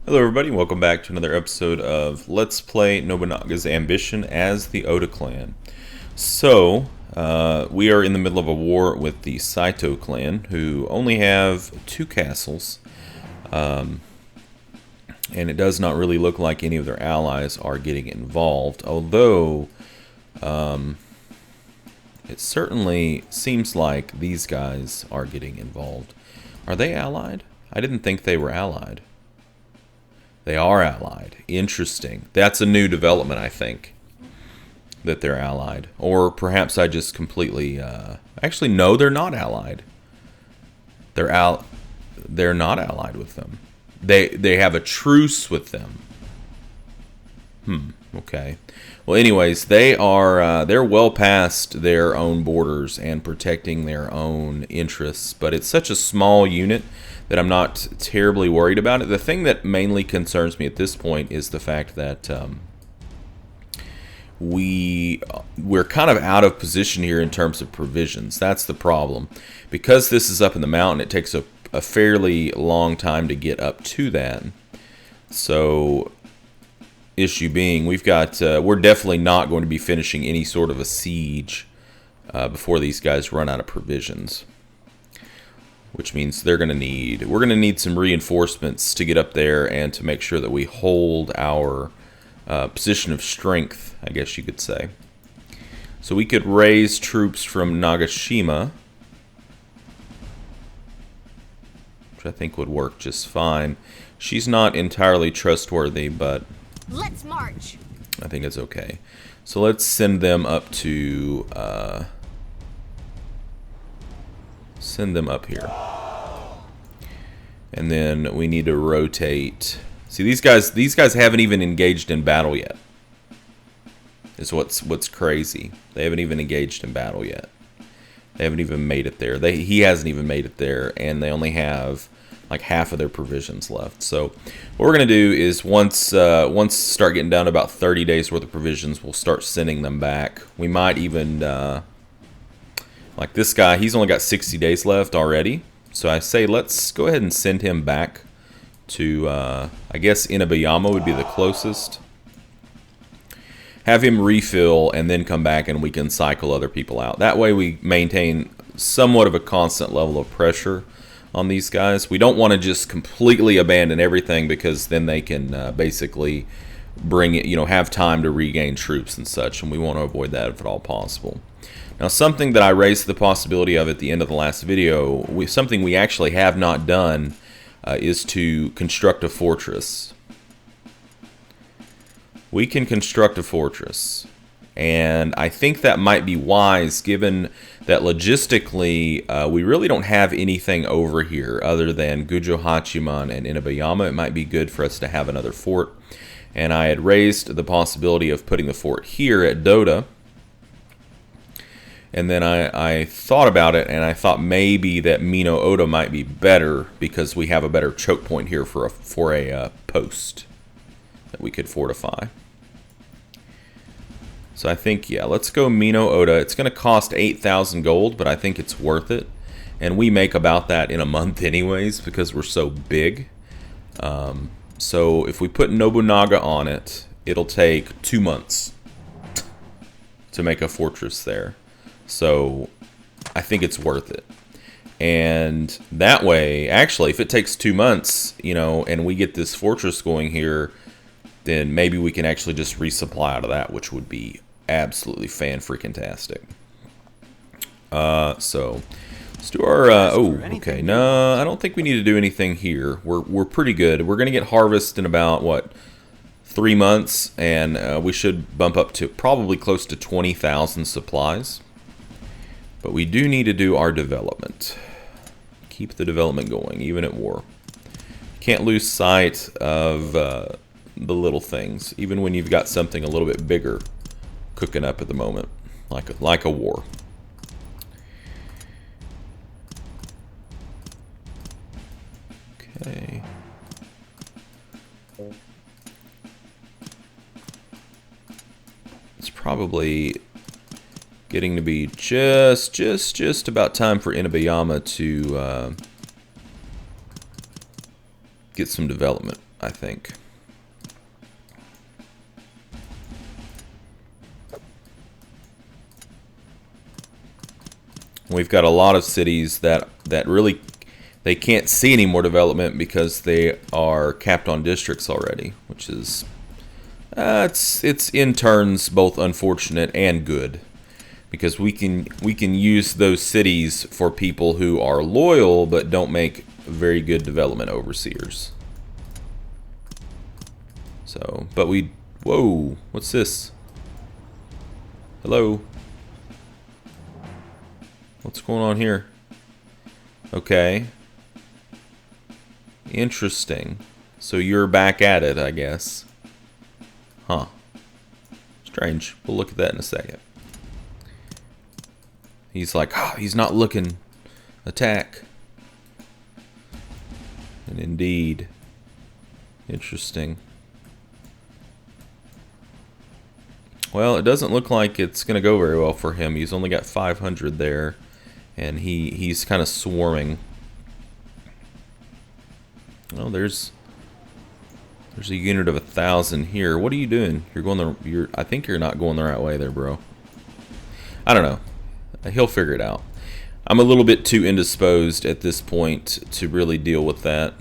Hello everybody, welcome back to another episode of Let's Play Nobunaga's Ambition as the Oda clan. So, we are in the middle of a war with the Saito clan, who only have 2 castles. And it does not really look like any of their allies are getting involved, although it certainly seems like these guys are getting involved. Are they allied? I didn't think they were allied. They are allied. Interesting. That's a new development, I think, that they're allied. Or perhaps I just completely... Actually, no, they're not allied. They're not allied with them. They have a truce with them. Okay. Well, anyways, they're well past their own borders and protecting their own interests, but it's such a small unit that I'm not terribly worried about it. The thing that mainly concerns me at this point is the fact that we're kind of out of position here in terms of provisions. That's the problem. Because this is up in the mountain, it takes a fairly long time to get up to that. So, issue being, we're definitely not going to be finishing any sort of a siege before these guys run out of provisions. Which means we're going to need some reinforcements to get up there and to make sure that we hold our position of strength, I guess you could say. So we could raise troops from Nagashima, which I think would work just fine. She's not entirely trustworthy, but let's march. I think it's okay. So let's send them up to send them up here. And then we need to rotate. See, these guys haven't even engaged in battle yet. Is what's crazy. They haven't even engaged in battle yet. They haven't even made it there. He hasn't even made it there, and they only have like half of their provisions left. So what we're gonna do is once start getting down to about 30 days worth of provisions, we'll start sending them back. We might even like this guy, he's only got 60 days left already. So I say let's go ahead and send him back to, I guess Inabayama would be the closest. Have him refill and then come back and we can cycle other people out. That way we maintain somewhat of a constant level of pressure on these guys. We don't want to just completely abandon everything because then they can basically bring it, have time to regain troops and such, and we want to avoid that if at all possible. Now, something that I raised the possibility of at the end of the last video, something we actually have not done, is to construct a fortress. We can construct a fortress, and I think that might be wise given that logistically we really don't have anything over here other than Gujo Hachiman and Inabayama. It might be good for us to have another fort, and I had raised the possibility of putting the fort here at Doda. And then I thought about it, and I thought maybe that Mino Oda might be better because we have a better choke point here for a post that we could fortify. So I think, yeah, let's go Mino Oda. It's going to cost 8,000 gold, but I think it's worth it. And we make about that in a month anyways because we're so big. So if we put Nobunaga on it, it'll take 2 months to make a fortress there. So I think it's worth it. And that way, actually, if it takes 2 months, and we get this fortress going here, then maybe we can actually just resupply out of that, which would be absolutely fan-freaking-tastic. So let's do our, okay, no, I don't think we need to do anything here. We're pretty good. We're going to get harvest in about, what, 3 months, and we should bump up to probably close to 20,000 supplies. But we do need to do our development. Keep the development going, even at war. Can't lose sight of the little things, even when you've got something a little bit bigger cooking up at the moment, like a war. Okay. It's probably getting to be just about time for Inabayama to get some development I think. We've got a lot of cities that really they can't see any more development because they are capped on districts already, which is it's in turns both unfortunate and good, because we can use those cities for people who are loyal but don't make very good development overseers. So, but we, whoa, what's this? Hello? What's going on here? Okay. Interesting. So you're back at it, I guess. Huh. Strange. We'll look at that in a second. He's like, oh, he's not looking. Attack. And indeed. Interesting. Well, it doesn't look like it's going to go very well for him. He's only got 500 there. And he's kind of swarming. Oh, there's a unit of 1,000 here. What are you doing? I think you're not going the right way there, bro. I don't know. He'll figure it out. I'm a little bit too indisposed at this point to really deal with that.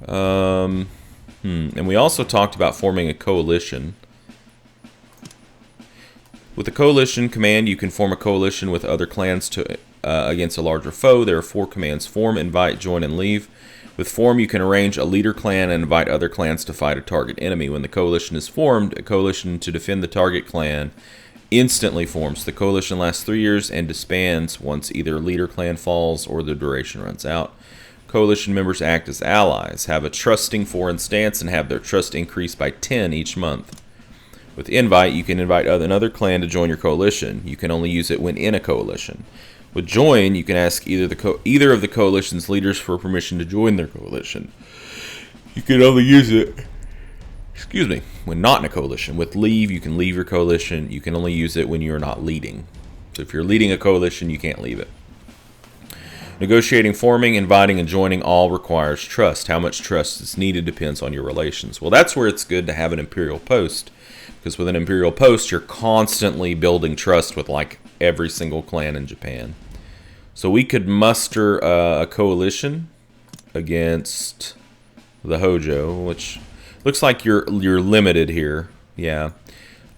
And we also talked about forming a coalition. With the coalition command, you can form a coalition with other clans against a larger foe. There are 4 commands: form, invite, join, and leave. With form, you can arrange a leader clan and invite other clans to fight a target enemy. When the coalition is formed, a coalition to defend the target clan instantly forms. The coalition lasts 3 years and disbands once either leader clan falls or the duration runs out. Coalition members act as allies, have a trusting foreign stance, and have their trust increased by 10 each month. With invite, you can invite another clan to join your coalition. You can only use it when in a coalition. With join, you can ask either of the coalition's leaders for permission to join their coalition. You can only use it, when not in a coalition. With leave, you can leave your coalition. You can only use it when you're not leading. So if you're leading a coalition, you can't leave it. Negotiating, forming, inviting, and joining all requires trust. How much trust is needed depends on your relations. Well, that's where it's good to have an imperial post. Because with an imperial post, you're constantly building trust with like every single clan in Japan. So we could muster a coalition against the Hojo, which looks like you're limited here. Yeah.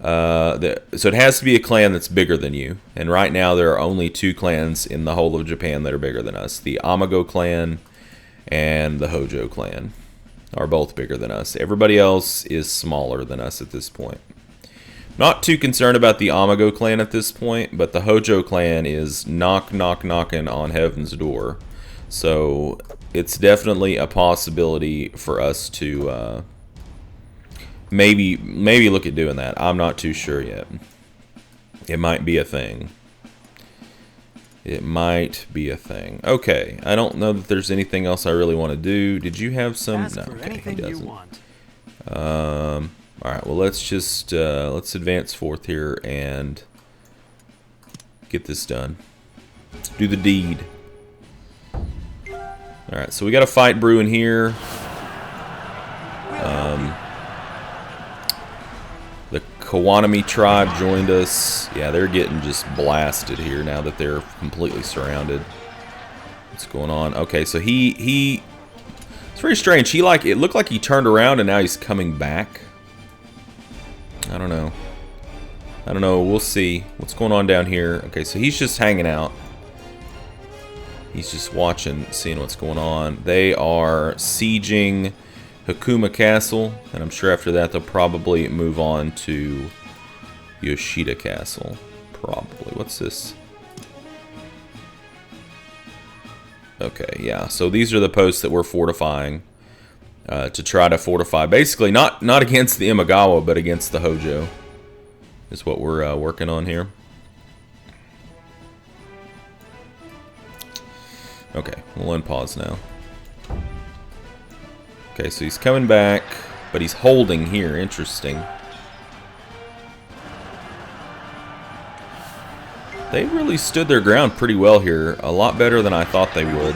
So it has to be a clan that's bigger than you. And right now there are only 2 clans in the whole of Japan that are bigger than us. The Amago clan and the Hojo clan are both bigger than us. Everybody else is smaller than us at this point. Not too concerned about the Amago clan at this point, but the Hojo clan is knocking on heaven's door. So it's definitely a possibility for us to maybe look at doing that. I'm not too sure yet. It might be a thing. It might be a thing. Okay, I don't know that there's anything else I really want to do. Did you have some? No, okay, he doesn't. All right, well, let's just let's advance forth here and get this done. Do the deed. All right, so we got a fight brewing here. The Kawanami tribe joined us. Yeah, they're getting just blasted here now that they're completely surrounded. What's going on? Okay, so he it's very strange. It looked like he turned around and now he's coming back. I don't know. We'll see. What's going on down here? Okay, so he's just hanging out. He's just watching, seeing what's going on. They are sieging Hakuma Castle, and I'm sure after that they'll probably move on to Yoshida Castle. Probably. What's this? Okay, yeah. So these are the posts that we're fortifying. To try to fortify, basically not against the Imagawa, but against the Hojo, is what we're working on here. Okay, we'll unpause now. Okay, so he's coming back, but he's holding here. Interesting. They really stood their ground pretty well here, a lot better than I thought they would.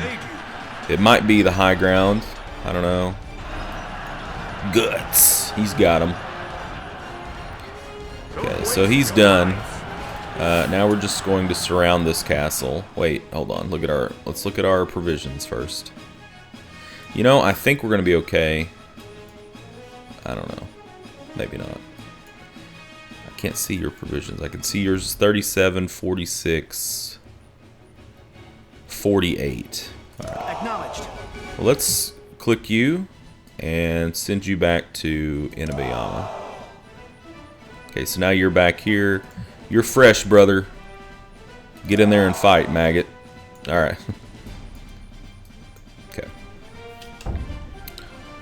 It might be the high ground. I don't know. Guts. He's got him. Okay, so he's done. Now we're just going to surround this castle. Wait, hold on. Let's look at our provisions first. You know, I think we're going to be okay. I don't know. Maybe not. I can't see your provisions. I can see yours 37, 46, 48. All right. Acknowledged. Well, let's click you and send you back to Inabayama. Okay, so now you're back here. You're fresh, brother. Get in there and fight, maggot. Alright. Okay.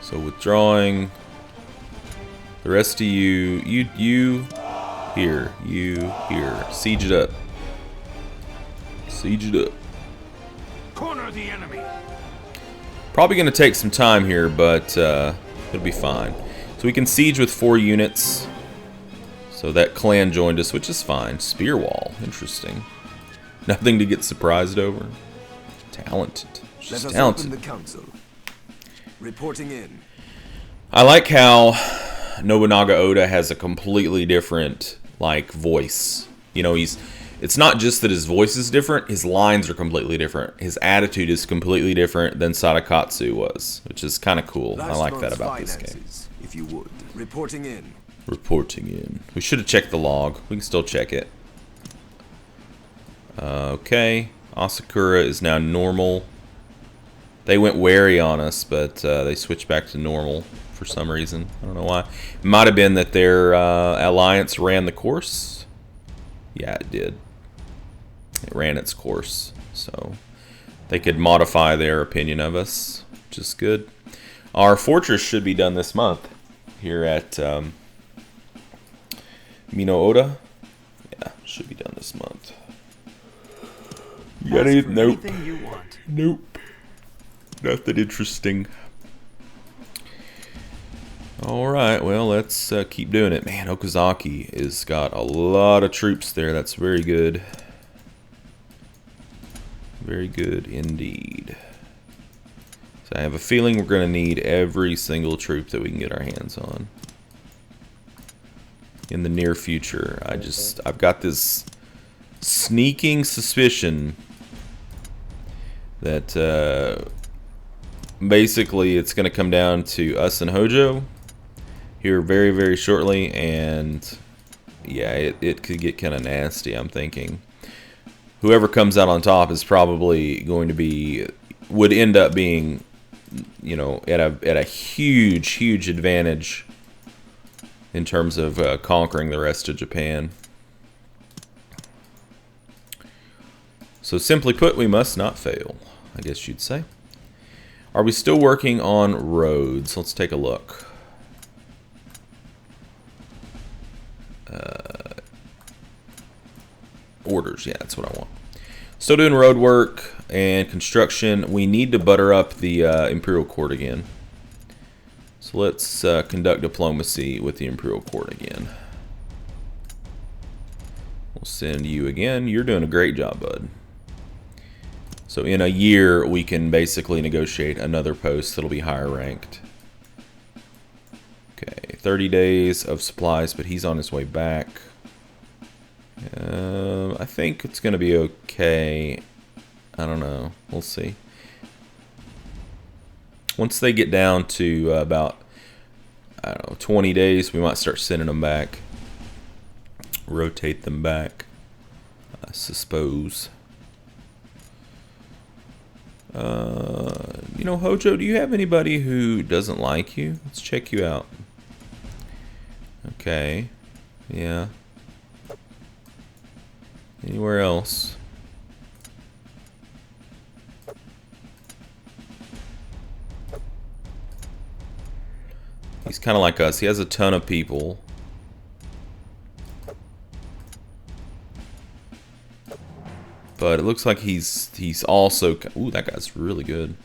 So withdrawing. The rest of you here. You here. Siege it up. Siege it up. Corner the enemy. Probably going to take some time here, but it'll be fine. So we can siege with 4 units. So that clan joined us, which is fine. Spear wall. Interesting. Nothing to get surprised over. Talented. Just talented. Open the council. Reporting in. I like how Nobunaga Oda has a completely different, like, voice. You know, it's not just that his voice is different, his lines are completely different. His attitude is completely different than Sadakatsu was, which is kind of cool. I like that about this game. If you would. Reporting in. Reporting in. We should have checked the log. We can still check it. Okay. Asakura is now normal. They went wary on us, but they switched back to normal for some reason. I don't know why. It might have been that their alliance ran the course. Yeah, it did. It ran its course. So they could modify their opinion of us, which is good. Our fortress should be done this month here at Mino Oda. Yeah, should be done this month. You got anything? Nope. You want. Nope. Nothing interesting. Alright, well, let's keep doing it. Man, Okazaki has got a lot of troops there. That's very good. Very good indeed. So I have a feeling we're going to need every single troop that we can get our hands on in the near future. I've got this sneaking suspicion that basically it's going to come down to us and Hojo here very, very shortly, and yeah, it could get kind of nasty. I'm thinking whoever comes out on top is probably going to would end up being, you know, at a huge advantage in terms of conquering the rest of Japan. So simply put, we must not fail, I guess you'd say. Are we still working on roads? Let's take a look. Orders, yeah, that's what I want. Still doing road work and construction. We need to butter up the Imperial Court again. So let's conduct diplomacy with the Imperial Court again. We'll send you again. You're doing a great job, bud. So in a year, we can basically negotiate another post that'll be higher ranked. Okay, 30 days of supplies, but he's on his way back. I think it's going to be okay. I don't know. We'll see. Once they get down to about, I don't know, 20 days, we might start sending them back. Rotate them back, I suppose. You know, Hojo, do you have anybody who doesn't like you? Let's check you out. Okay. Yeah. Anywhere else? He's kind of like us. He has a ton of people. But it looks like he's also... Ooh, that guy's really good.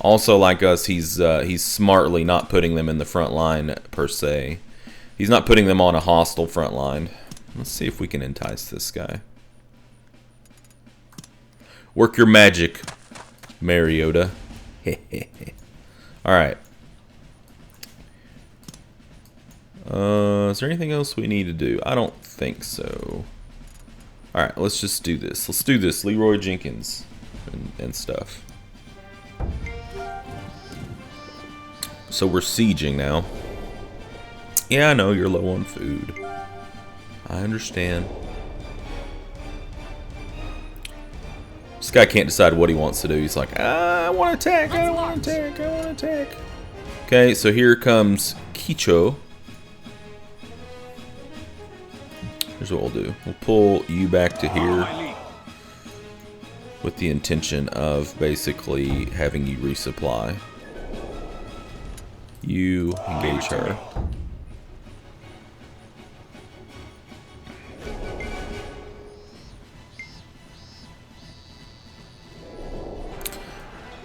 Also, like us, he's smartly not putting them in the front line, per se. He's not putting them on a hostile front line. Let's see if we can entice this guy. Work your magic, Mariota. Alright. Is there anything else we need to do? I don't think so. Alright, let's just do this. Let's do this. Leroy Jenkins and stuff. So we're sieging now. Yeah, I know you're low on food. I understand. This guy can't decide what he wants to do. He's like, I want to attack, I want to attack, I want to attack. Okay, so here comes Kicho. Here's what we'll do. We'll pull you back to here with the intention of basically having you resupply. You engage her.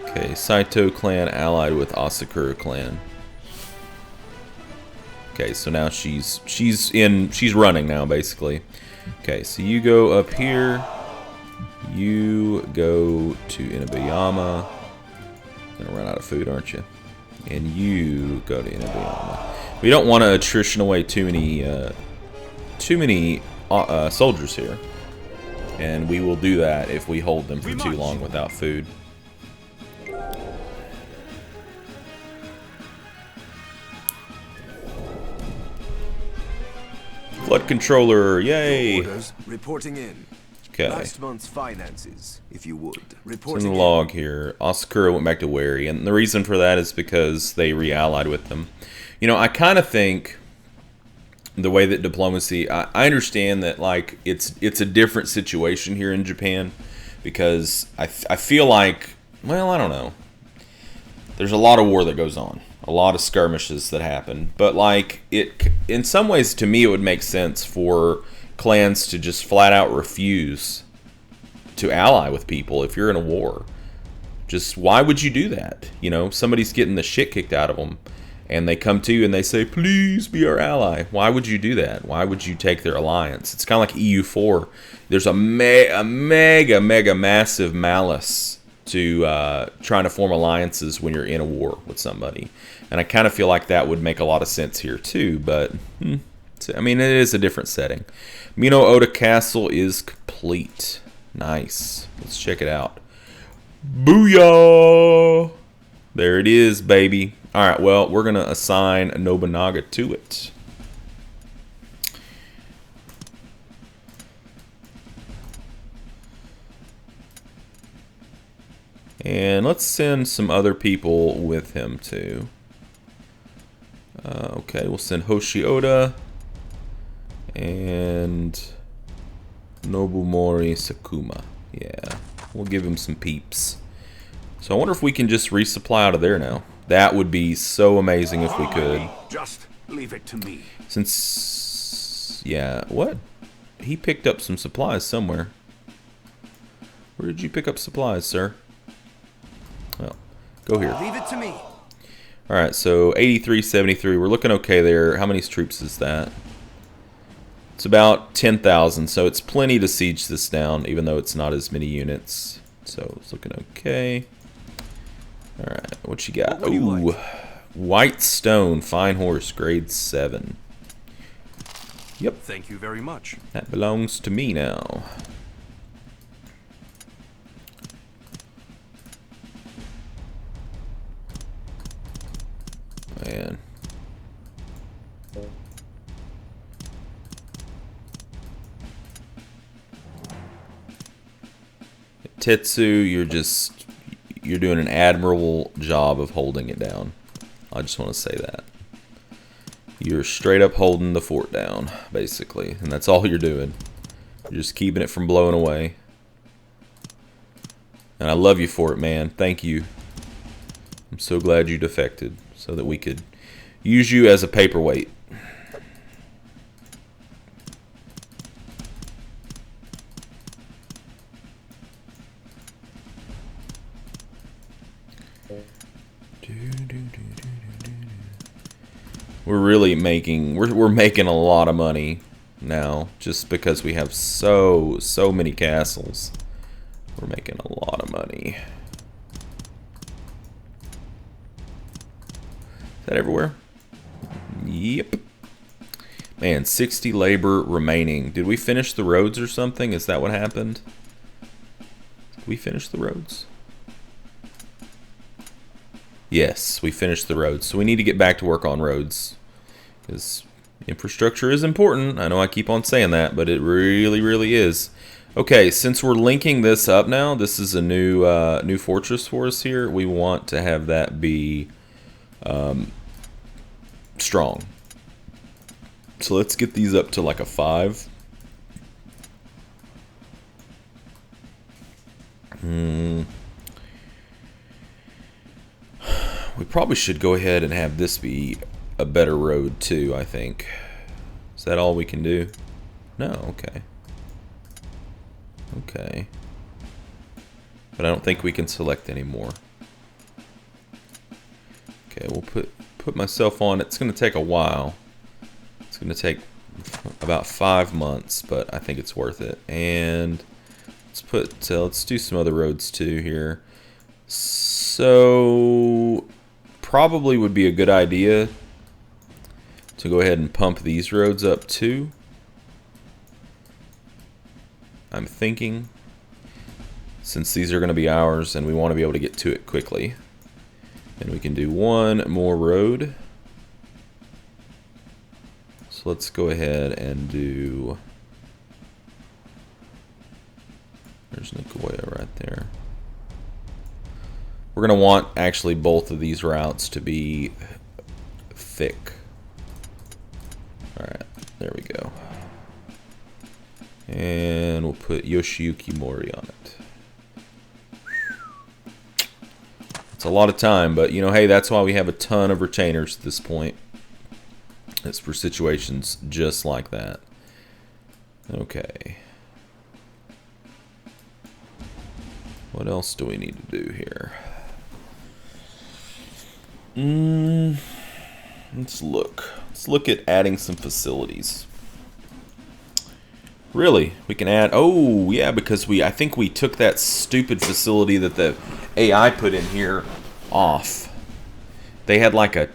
Okay, Saito clan allied with Asakura clan. Okay, so now she's running now basically. Okay, so you go up here. You go to Inabayama. Gonna run out of food, aren't you? And you go to Inabayama. We don't want to attrition away too many soldiers here, and we will do that if we hold them for too long without food. Flood controller, yay! Orders reporting in. Okay. Last month's finances, if you would. It's Reporting in the log here. Asakura went back to Wary, and the reason for that is because they re-allied with them. You know, I kind of think the way that diplomacy, I understand that like it's a different situation here in Japan, because I feel like, well, I don't know. There's a lot of war that goes on. A lot of skirmishes that happen, but like it, in some ways, to me, it would make sense for clans to just flat out refuse to ally with people if you're in a war. Just why would you do that? You know, somebody's getting the shit kicked out of them, and they come to you and they say, "Please be our ally." Why would you do that? Why would you take their alliance? It's kind of like EU4. There's a mega massive malice to trying to form alliances when you're in a war with somebody. And I kind of feel like that would make a lot of sense here too, but I mean, it is a different setting. Mino Oda Castle is complete. Nice. Let's check it out. Booyah! There it is, baby. Alright, well, we're going to assign Nobunaga to it. And let's send some other people with him too. Okay, we'll send Hoshi Oda and Nobumori Sakuma. Yeah, we'll give him some peeps. So I wonder if we can just resupply out of there now. That would be so amazing if we could. Just leave it to me. Since, yeah, what? He picked up some supplies somewhere. Where did you pick up supplies, sir? Well, go here. Leave it to me. Alright, so 8373. We're looking okay there. How many troops is that? It's about 10,000, so it's plenty to siege this down, even though it's not as many units. So it's looking okay. Alright, what you got? Ooh, White Stone, fine horse, grade 7. Yep. Thank you very much. That belongs to me now. Man. Tetsu, you're doing an admirable job of holding it down. I just want to say that. You're straight up holding the fort down, basically. And that's all you're doing. You're just keeping it from blowing away. And I love you for it, man. Thank you. I'm so glad you defected so that we could use you as a paperweight. We're really making we're making a lot of money now just because we have so many castles. We're making a lot of money. Is that everywhere? Yep. Man, 60 labor remaining. Did we finish the roads or something? Is that what happened? Did we finish the roads? Yes, we finished the roads. So we need to get back to work on roads. Because infrastructure is important. I know I keep on saying that, but it really, really is. Okay, since we're linking this up now, this is a new fortress for us here. We want to have that be strong. So let's get these up to like a 5. We probably should go ahead and have this be a better road too, I think. Is that all we can do? No, okay. Okay. But I don't think we can select anymore. Okay, we'll put myself on. It's going to take a while. It's going to take about 5 months, but I think it's worth it. And let's do some other roads too here. So probably would be a good idea to go ahead and pump these roads up too. I'm thinking, since these are going to be ours and we want to be able to get to it quickly. And we can do one more road. So let's go ahead and do... There's Nagoya right there. We're going to want actually both of these routes to be thick. Alright, there we go. And we'll put Yoshiyuki Mori on it. It's a lot of time, but you know, hey, that's why we have a ton of retainers at this point. It's for situations just like that. Okay. What else do we need to do here? Let's look. Let's look at adding some facilities. Really, we can add. Oh, yeah, because I think we took that stupid facility that the AI put in here off. They had like a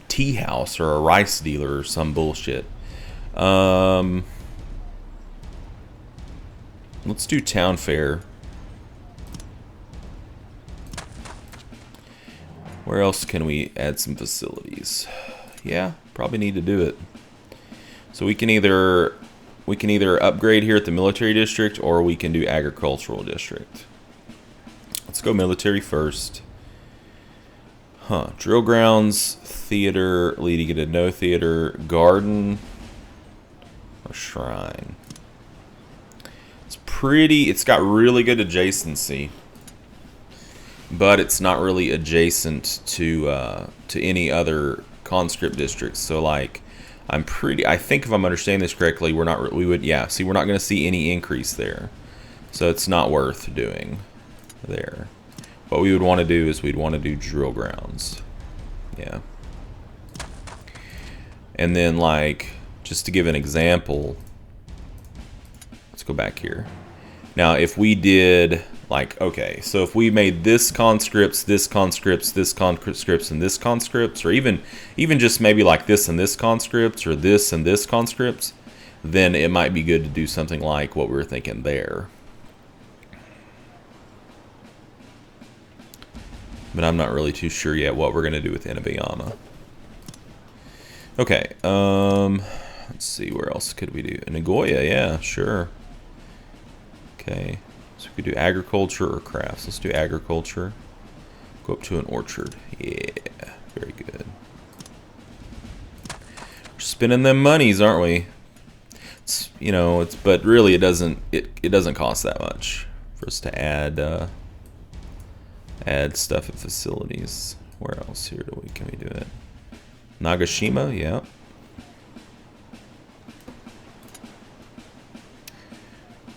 tea house or a rice dealer or some bullshit. Let's do town fair. Where else can we add some facilities? Yeah, probably need to do it. So we can either upgrade here at the military district, or we can do agricultural district. Let's go military first. Drill grounds, theater, leading into no theater, garden, or shrine. It's got really good adjacency, but it's not really adjacent to any other conscript districts. So like, I think if I'm understanding this correctly, we're not going to see any increase there. So it's not worth doing there. What we would want to do is we'd want to do drill grounds. Yeah. And then like, just to give an example, let's go back here. Now, if we did like, okay, so if we made this conscripts, this conscripts, this conscripts, and this conscripts, or even just maybe like this and this conscripts, or this and this conscripts, then it might be good to do something like what we were thinking there. But I'm not really too sure yet what we're going to do with Inabayama. Okay, let's see, where else could we do? Nagoya, yeah, sure. Okay, so we could do agriculture or crafts. Let's do agriculture. Go up to an orchard. Yeah, very good. We're spending them monies, aren't we? It's, you know, but really it doesn't cost that much for us to add stuff at facilities. Where else here can we do it? Nagashima, yeah.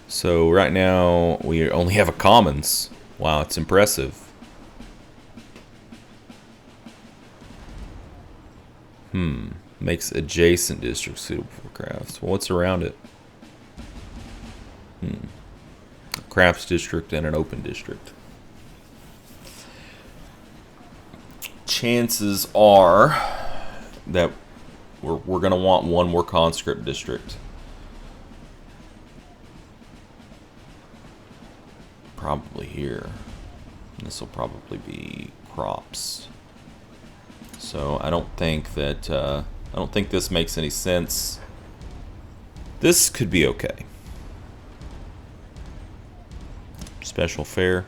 So right now we only have a commons. Wow, it's impressive. Makes adjacent districts suitable for crafts. Well, what's around it? Crafts district and an open district. Chances are that We're gonna want one more conscript district. Probably here. This will probably be crops. So I don't think that I don't think this makes any sense. This could be okay. Special fair.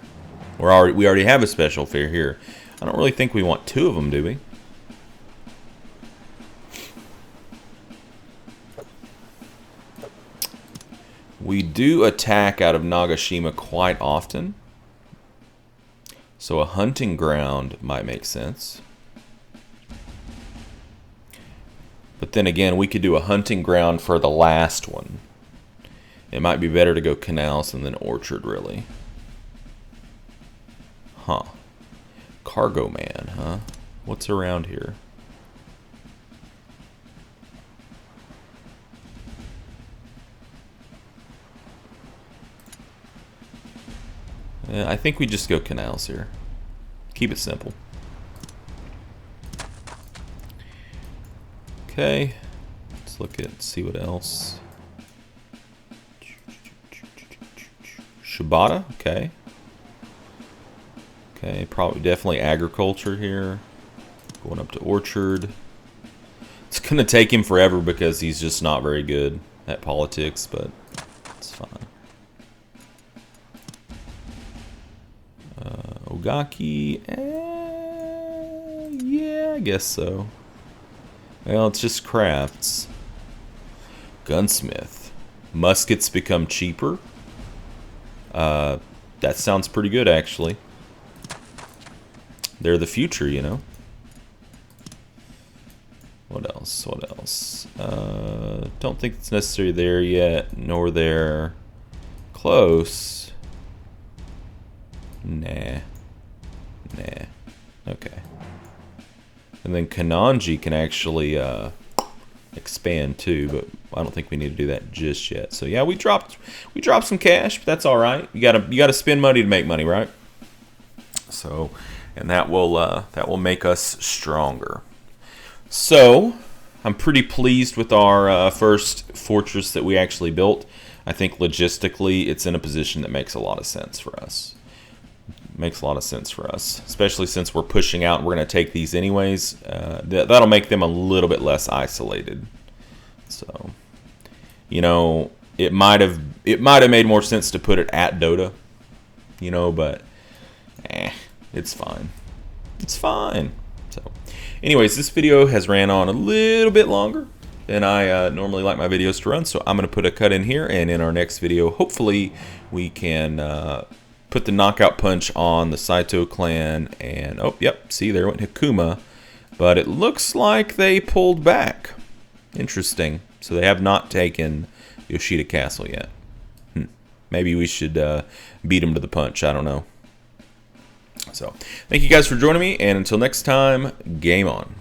We already have a special fair here. I don't really think we want two of them, do we? We do attack out of Nagashima quite often. So a hunting ground might make sense. But then again, we could do a hunting ground for the last one. It might be better to go canals than an orchard, really. Huh. Cargo man, huh? What's around here? Yeah, I think we just go canals here. Keep it simple. Okay. Let's look at, see what else. Shibata, okay. Okay, probably definitely agriculture here. Going up to orchard. It's gonna take him forever because he's just not very good at politics, but it's fine. Ogaki, yeah, I guess so. Well, it's just crafts. Gunsmith. Muskets become cheaper. That sounds pretty good, actually. They're the future, you know. What else? What else? Don't think it's necessary there yet, nor there. Close. Nah. Nah. Okay. And then Kananji can actually expand too, but I don't think we need to do that just yet. So yeah, we dropped some cash, but that's all right. You gotta spend money to make money, right? So, and that will make us stronger. So I'm pretty pleased with our first fortress that we actually built. I think logistically, it's in a position that makes a lot of sense for us. Makes a lot of sense for us, especially since we're pushing out and we're going to take these anyways. That'll make them a little bit less isolated. So, you know, it might have made more sense to put it at Dota, you know, but it's fine. It's fine. So, anyways, this video has ran on a little bit longer than I normally like my videos to run, so I'm going to put a cut in here, and in our next video, hopefully we can put the knockout punch on the Saito clan, and oh, yep, see, there went Hikuma, but it looks like they pulled back. Interesting. So they have not taken Yoshida Castle yet. Maybe we should beat them to the punch. I don't know. So, thank you guys for joining me, and until next time, game on.